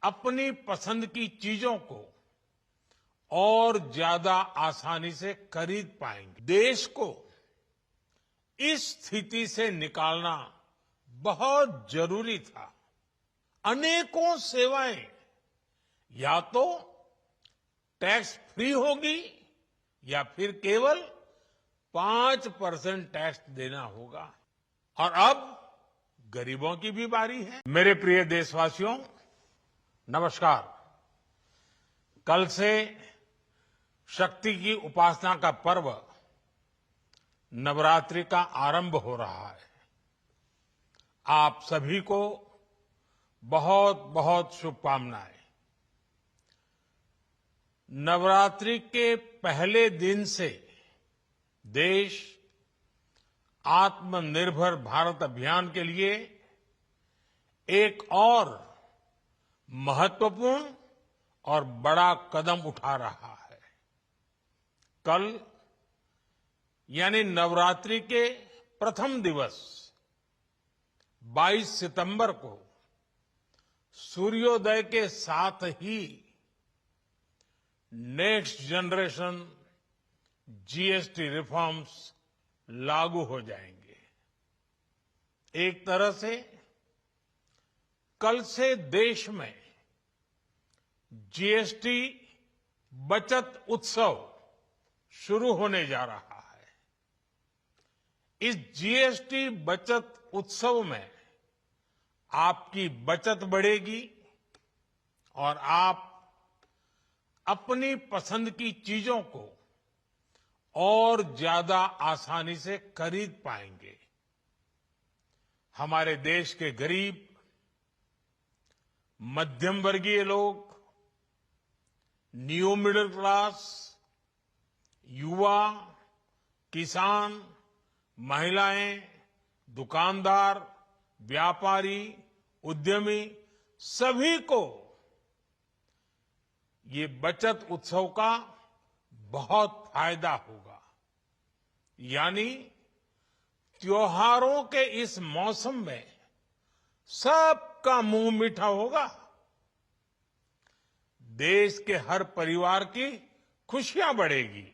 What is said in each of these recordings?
अपनी पसंद की चीजों को और ज्यादा आसानी से खरीद पाएंगे। देश को इस स्थिति से निकालना बहुत जरूरी था। अनेकों सेवाएं या तो टैक्स फ्री होगी या फिर केवल 5% टैक्स देना होगा। और अब गरीबों की भी बारी है। मेरे प्रिय देशवासियों, नमस्कार। कल से शक्ति की उपासना का पर्व नवरात्रि का आरंभ हो रहा है। आप सभी को बहुत बहुत शुभकामनाएं। नवरात्रि के पहले दिन से देश आत्मनिर्भर भारत अभियान के लिए एक और महत्वपूर्ण और बड़ा कदम उठा रहा है। कल यानी नवरात्रि के प्रथम दिवस 22 सितंबर को सूर्योदय के साथ ही नेक्स्ट जनरेशन जीएसटी रिफॉर्म्स लागू हो जाएंगे। एक तरह से कल से देश में जीएसटी बचत उत्सव शुरू होने जा रहा है। इस जीएसटी बचत उत्सव में आपकी बचत बढ़ेगी और आप अपनी पसंद की चीजों को और ज्यादा आसानी से खरीद पाएंगे। हमारे देश के गरीब, मध्यम वर्गीय लोग, न्यू मिडिल क्लास, युवा, किसान, महिलाएं, दुकानदार, व्यापारी, उद्यमी, सभी को ये बचत उत्सव का बहुत फायदा होगा। यानी त्योहारों के इस मौसम में सबका मुंह मीठा होगा। देश के हर परिवार की खुशियां बढ़ेगी।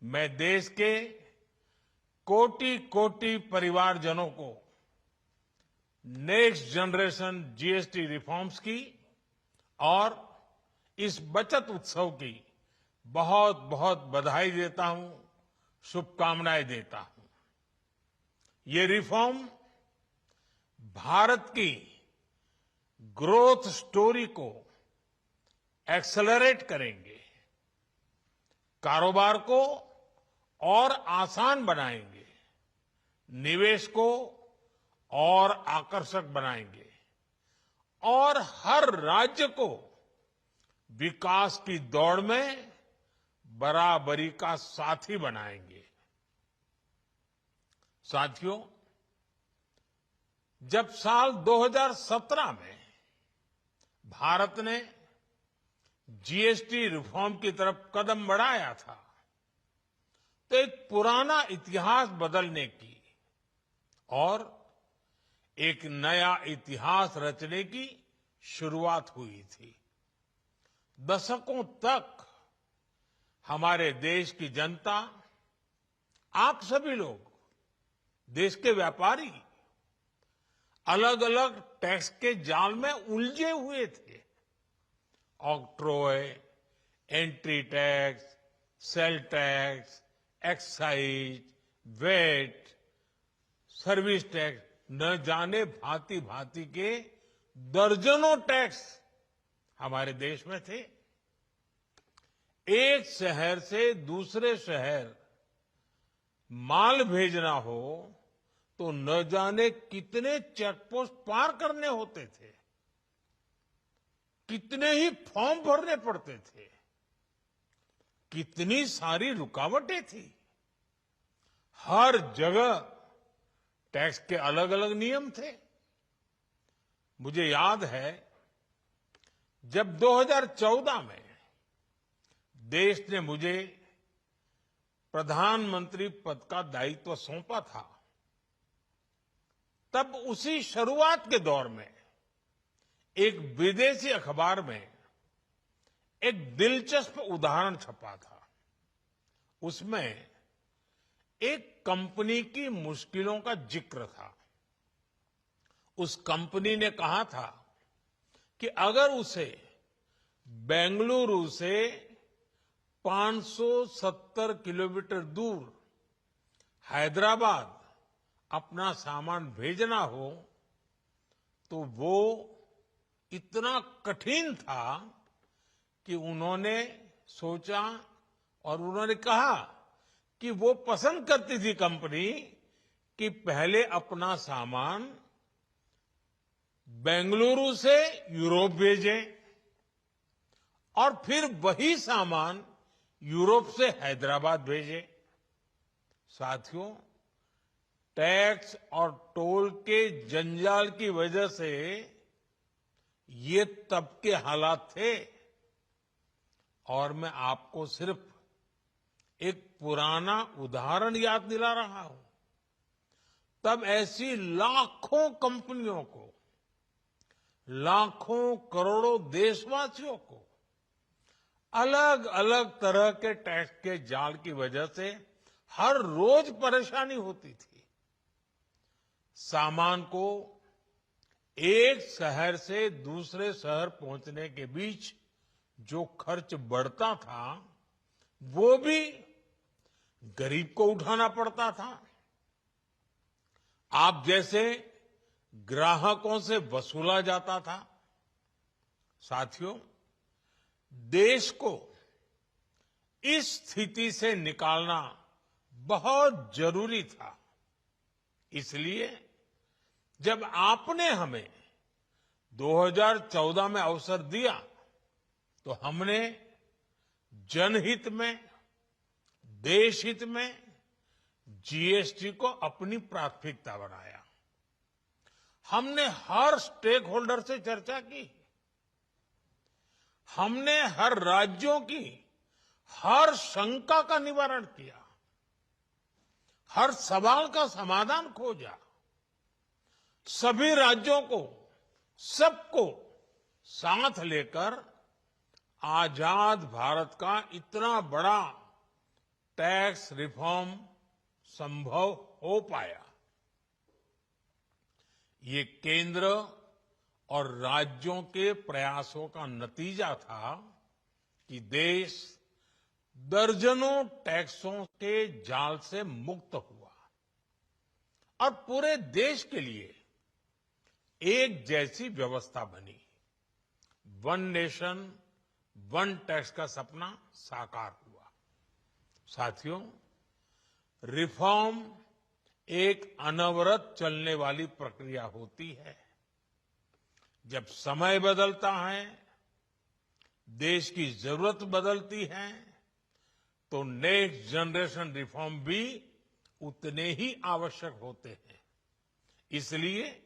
मैं देश के कोटि कोटि परिवारजनों को नेक्स्ट जनरेशन जीएसटी रिफॉर्म्स की और इस बचत उत्सव की बहुत बहुत बधाई देता हूं, शुभकामनाएं देता हूं। ये रिफॉर्म भारत की ग्रोथ स्टोरी को एक्सेलरेट करेंगे, कारोबार को और आसान बनाएंगे, निवेश को और आकर्षक बनाएंगे और हर राज्य को विकास की दौड़ में बराबरी का साथी बनाएंगे। साथियों, जब साल 2017 में भारत ने जीएसटी रिफॉर्म की तरफ कदम बढ़ाया था, तो एक पुराना इतिहास बदलने की और एक नया इतिहास रचने की शुरुआत हुई थी। दशकों तक हमारे देश की जनता, आप सभी लोग, देश के व्यापारी अलग अलग टैक्स के जाल में उलझे हुए थे। Octroi, entry tax, sale tax, excise, VAT, service tax, न जाने भांति भांति के दर्जनों टैक्स हमारे देश में थे। एक शहर से दूसरे शहर माल भेजना हो तो न जाने कितने चेकपोस्ट पार करने होते थे, कितने ही फॉर्म भरने पड़ते थे, कितनी सारी रुकावटें थी। हर जगह टैक्स के अलग अलग नियम थे। मुझे याद है जब 2014 में देश ने मुझे प्रधानमंत्री पद का दायित्व सौंपा था, तब उसी शुरुआत के दौर में एक विदेशी अखबार में एक दिलचस्प उदाहरण छपा था। उसमें एक कंपनी की मुश्किलों का जिक्र था। उस कंपनी ने कहा था कि अगर उसे बेंगलुरु से 570 किलोमीटर दूर हैदराबाद अपना सामान भेजना हो तो वो इतना कठिन था कि उन्होंने सोचा और उन्होंने कहा कि वो पसंद करती थी कंपनी कि पहले अपना सामान बेंगलुरु से यूरोप भेजें और फिर वही सामान यूरोप से हैदराबाद भेजें। साथियों, टैक्स और टोल के जंजाल की वजह से ये तब के हालात थे। और मैं आपको सिर्फ एक पुराना उदाहरण याद दिला रहा हूं। तब ऐसी लाखों कंपनियों को, लाखों करोड़ों देशवासियों को अलग अलग तरह के टैक्स के जाल की वजह से हर रोज परेशानी होती थी। सामान को एक शहर से दूसरे शहर पहुंचने के बीच जो खर्च बढ़ता था वो भी गरीब को उठाना पड़ता था। आप जैसे ग्राहकों से वसूला जाता था। साथियों, देश को इस स्थिति से निकालना बहुत जरूरी था। इसलिए जब आपने हमें 2014 में अवसर दिया तो हमने जनहित में, देशहित में जीएसटी को अपनी प्राथमिकता बनाया। हमने हर स्टेक होल्डर से चर्चा की। हमने हर राज्यों की हर शंका का निवारण किया, हर सवाल का समाधान खोजा। सभी राज्यों को, सबको साथ लेकर आजाद भारत का इतना बड़ा टैक्स रिफॉर्म संभव हो पाया। ये केंद्र और राज्यों के प्रयासों का नतीजा था कि देश दर्जनों टैक्सों के जाल से मुक्त हुआ और पूरे देश के लिए एक जैसी व्यवस्था बनी। वन नेशन वन टैक्स का सपना साकार हुआ। साथियों, रिफॉर्म एक अनवरत चलने वाली प्रक्रिया होती है। जब समय बदलता है, देश की जरूरत बदलती है, तो नेक्स्ट जनरेशन रिफॉर्म भी उतने ही आवश्यक होते हैं। इसलिए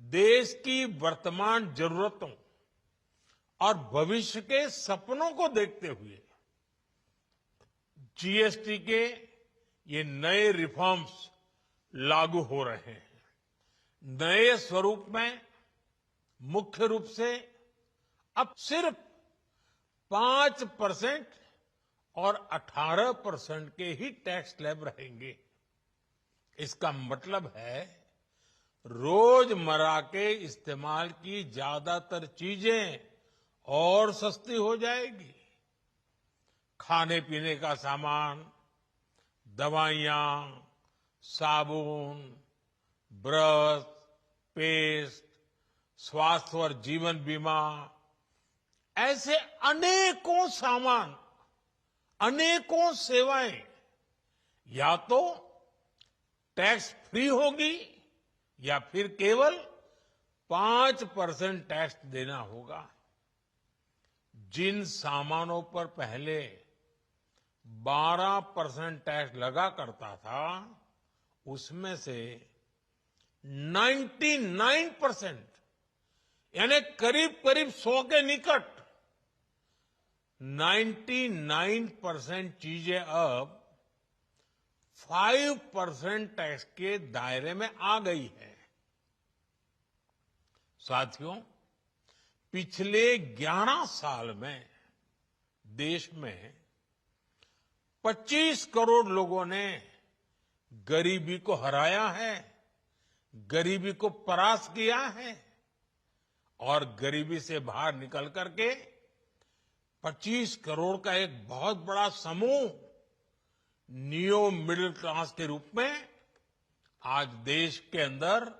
देश की वर्तमान जरूरतों और भविष्य के सपनों को देखते हुए जीएसटी के ये नए रिफॉर्म्स लागू हो रहे हैं। नए स्वरूप में मुख्य रूप से अब सिर्फ 5% और 18% के ही टैक्स स्लैब रहेंगे। इसका मतलब है रोजमर्रा के इस्तेमाल की ज्यादातर चीजें और सस्ती हो जाएगी। खाने पीने का सामान, दवाइयां, साबुन, ब्रश, पेस्ट, स्वास्थ्य और जीवन बीमा, ऐसे अनेकों सामान, अनेकों सेवाएं या तो टैक्स फ्री होगी या फिर केवल 5% टैक्स देना होगा। जिन सामानों पर पहले 12% टैक्स लगा करता था, उसमें से 99% यानी करीब करीब 100 के निकट 99% चीजें अब 5% टैक्स के दायरे में आ गई है। साथियों, पिछले 11 साल में देश में 25 करोड़ लोगों ने गरीबी को हराया है, गरीबी को परास्त किया है और गरीबी से बाहर निकल करके 25 करोड़ का एक बहुत बड़ा समूह नियो मिडिल क्लास के रूप में आज देश के अंदर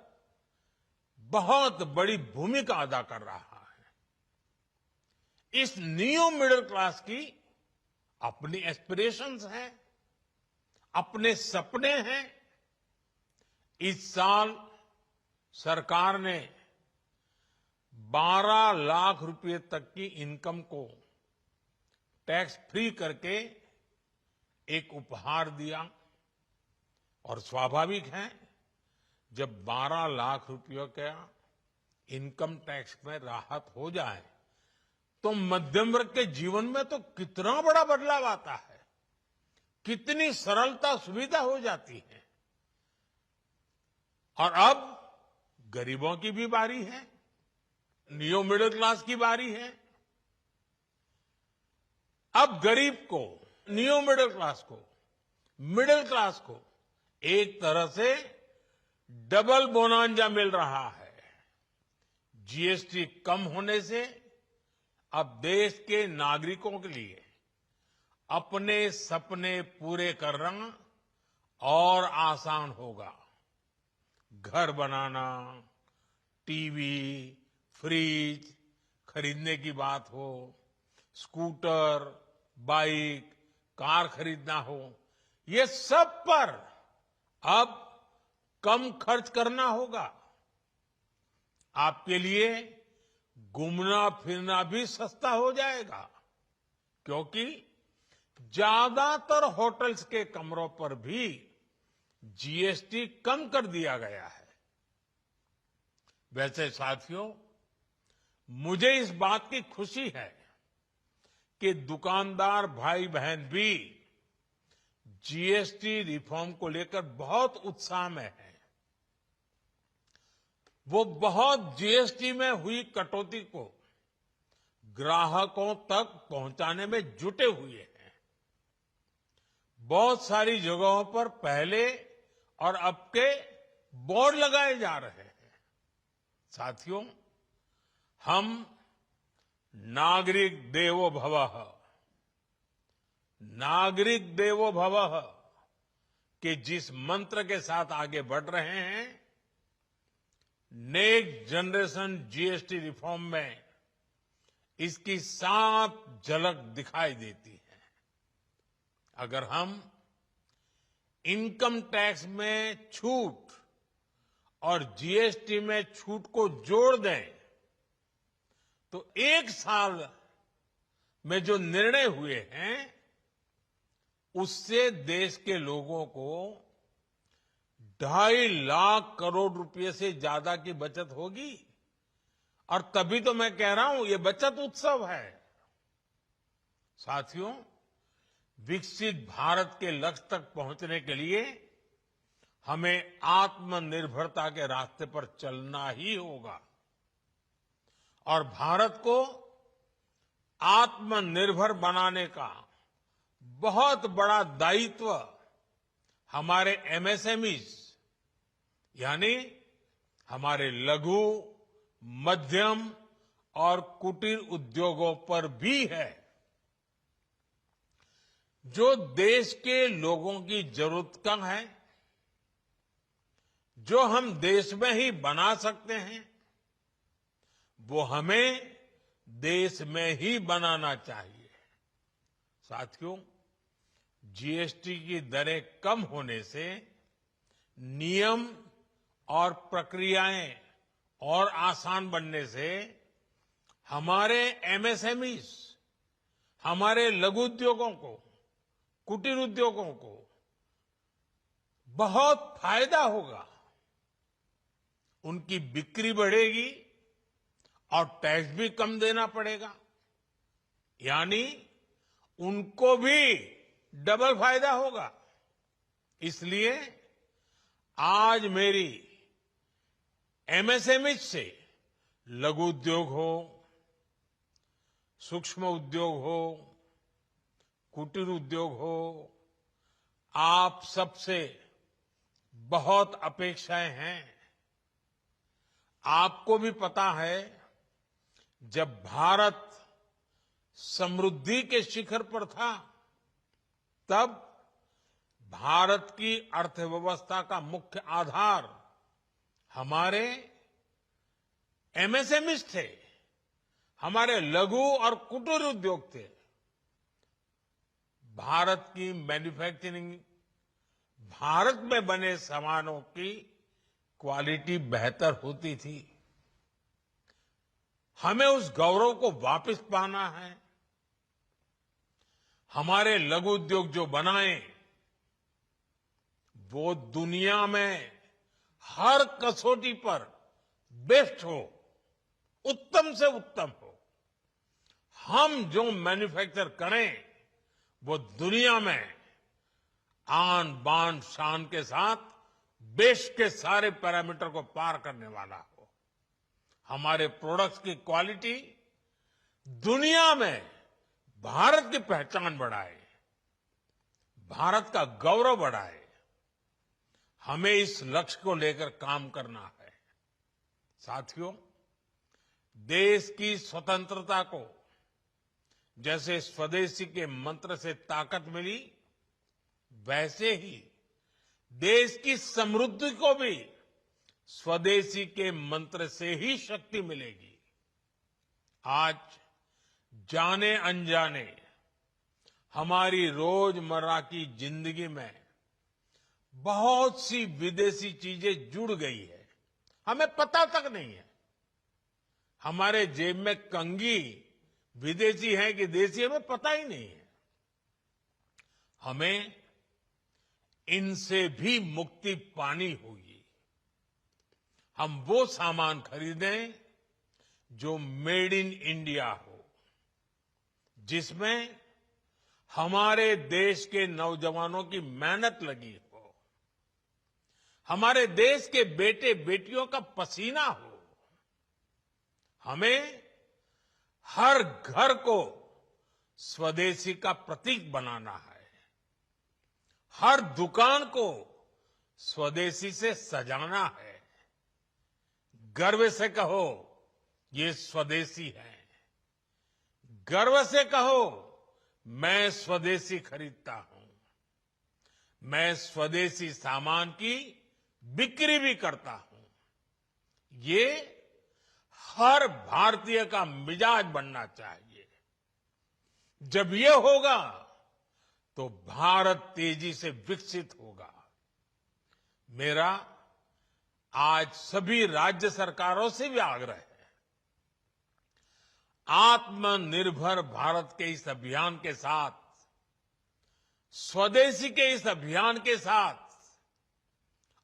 बहुत बड़ी भूमिका अदा कर रहा है। इस नियो मिडिल क्लास की अपनी एस्पिरेशंस हैं, अपने सपने हैं। इस साल सरकार ने 12 लाख रुपए तक की इनकम को टैक्स फ्री करके एक उपहार दिया और स्वाभाविक है जब 12 लाख रुपयों का इनकम टैक्स में राहत हो जाए तो मध्यम वर्ग के जीवन में तो कितना बड़ा बदलाव आता है, कितनी सरलता सुविधा हो जाती है। और अब गरीबों की भी बारी है, नियो मिडिल क्लास की बारी है। अब गरीब को, नियो मिडिल क्लास को एक तरह से डबल बोनांजा मिल रहा है। जीएसटी कम होने से अब देश के नागरिकों के लिए अपने सपने पूरे करना और आसान होगा। घर बनाना, टीवी, फ्रिज खरीदने की बात हो, स्कूटर, बाइक, कार खरीदना हो, ये सब पर अब कम खर्च करना होगा। आपके लिए घूमना फिरना भी सस्ता हो जाएगा क्योंकि ज्यादातर होटल्स के कमरों पर भी जीएसटी कम कर दिया गया है। वैसे साथियों, मुझे इस बात की खुशी है कि दुकानदार भाई बहन भी जीएसटी रिफॉर्म को लेकर बहुत उत्साह में है। वो बहुत जीएसटी में हुई कटौती को ग्राहकों तक पहुंचाने में जुटे हुए हैं। बहुत सारी जगहों पर पहले और अब के बोर्ड लगाए जा रहे हैं। साथियों, हम नागरिक देवो भवः के जिस मंत्र के साथ आगे बढ़ रहे हैं, नेक्स्ट जनरेशन जीएसटी रिफॉर्म में इसकी साफ झलक दिखाई देती है। अगर हम इनकम टैक्स में छूट और जीएसटी में छूट को जोड़ दें तो एक साल में जो निर्णय हुए हैं उससे देश के लोगों को 2.5 लाख करोड़ रुपए से ज्यादा की बचत होगी। और तभी तो मैं कह रहा हूं ये बचत उत्सव है। साथियों, विकसित भारत के लक्ष्य तक पहुंचने के लिए हमें आत्मनिर्भरता के रास्ते पर चलना ही होगा और भारत को आत्मनिर्भर बनाने का बहुत बड़ा दायित्व हमारे एमएसएमईज यानी हमारे लघु, मध्यम और कुटीर उद्योगों पर भी है। जो देश के लोगों की जरूरत का है, जो हम देश में ही बना सकते हैं, वो हमें देश में ही बनाना चाहिए। साथियों, जीएसटी की दरें कम होने से नियम और प्रक्रियाएं और आसान बनने से हमारे एमएसएमईज, हमारे लघु उद्योगों को, कुटीर उद्योगों को बहुत फायदा होगा। उनकी बिक्री बढ़ेगी और टैक्स भी कम देना पड़ेगा, यानी उनको भी डबल फायदा होगा। इसलिए आज मेरी एमएसएमई से लघु उद्योग हो, सूक्ष्म उद्योग हो, कुटीर उद्योग हो, आप सबसे बहुत अपेक्षाएं हैं। आपको भी पता है, जब भारत समृद्धि के शिखर पर था, तब भारत की अर्थव्यवस्था का मुख्य आधार हमारे एमएसएमईज थे, हमारे लघु और कुटीर उद्योग थे। भारत की मैन्युफैक्चरिंग, भारत में बने सामानों की क्वालिटी बेहतर होती थी। हमें उस गौरव को वापस पाना है। हमारे लघु उद्योग जो बनाए, वो दुनिया में हर कसौटी पर बेस्ट हो, उत्तम से उत्तम हो। हम जो मैन्युफैक्चर करें, वो दुनिया में आन बान शान के साथ देश के सारे पैरामीटर को पार करने वाला हो। हमारे प्रोडक्ट्स की क्वालिटी दुनिया में भारत की पहचान बढ़ाए, भारत का गौरव बढ़ाए। हमें इस लक्ष्य को लेकर काम करना है। साथियों, देश की स्वतंत्रता को जैसे स्वदेशी के मंत्र से ताकत मिली, वैसे ही देश की समृद्धि को भी स्वदेशी के मंत्र से ही शक्ति मिलेगी। आज जाने अनजाने हमारी रोजमर्रा की जिंदगी में बहुत सी विदेशी चीजें जुड़ गई है, हमें पता तक नहीं है। हमारे जेब में कंघी विदेशी है कि देसी, हमें पता ही नहीं है। हमें इनसे भी मुक्ति पानी होगी। हम वो सामान खरीदें जो मेड इन इंडिया हो, जिसमें हमारे देश के नौजवानों की मेहनत लगी हो, हमारे देश के बेटे बेटियों का पसीना हो। हमें हर घर को स्वदेशी का प्रतीक बनाना है, हर दुकान को स्वदेशी से सजाना है। गर्व से कहो, ये स्वदेशी है। गर्व से कहो, मैं स्वदेशी खरीदता हूं। मैं स्वदेशी सामान की बिक्री भी करता हूं। ये हर भारतीय का मिजाज बनना चाहिए। जब ये होगा, तो भारत तेजी से विकसित होगा। मेरा आज सभी राज्य सरकारों से भी आग्रह है, आत्मनिर्भर भारत के इस अभियान के साथ, स्वदेशी के इस अभियान के साथ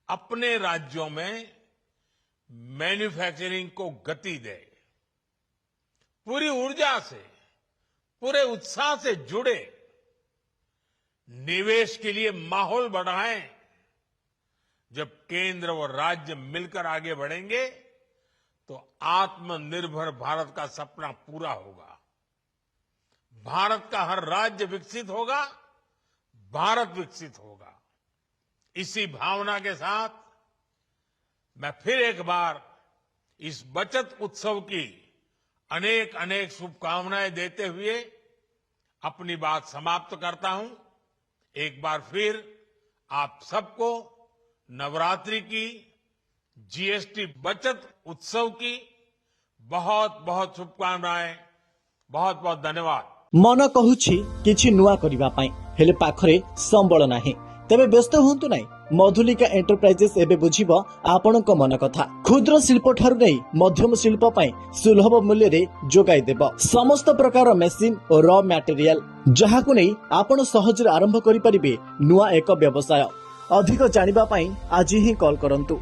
अपने राज्यों में मैन्युफैक्चरिंग को गति दे। पूरी ऊर्जा से, पूरे उत्साह से जुड़े, निवेश के लिए माहौल बढ़ाएं। जब केंद्र और राज्य मिलकर आगे बढ़ेंगे, तो आत्मनिर्भर भारत का सपना पूरा होगा। भारत का हर राज्य विकसित होगा, भारत विकसित होगा। इसी भावना के साथ मैं फिर एक बार इस बचत उत्सव की अनेक अनेक शुभकामनाएं देते हुए अपनी बात समाप्त करता हूं। एक बार फिर आप सबको नवरात्रि की, जीएसटी बचत उत्सव की बहुत बहुत शुभकामनाएं। बहुत बहुत धन्यवाद। मन कहूछि किछि नुआ करिबा पई, हेले पाखरे संबळ नाही। तेबे व्यस्त हुंतु नाही। मधुलिका एंटरप्राइजेस एबे बुझिबो आपनक मन कथा। क्षुद्र शिल्प ठारु नै मध्यम शिल्प पई सुलभ मूल्य रे जोगाई देबो समस्त प्रकार मेसिन और रॉ मटेरियल, जहाकु नै आपण सहज आरंभ करि परिबे नुआ एक व्यवसाय। अधिक जानिबा पई आज ही कॉल करंतु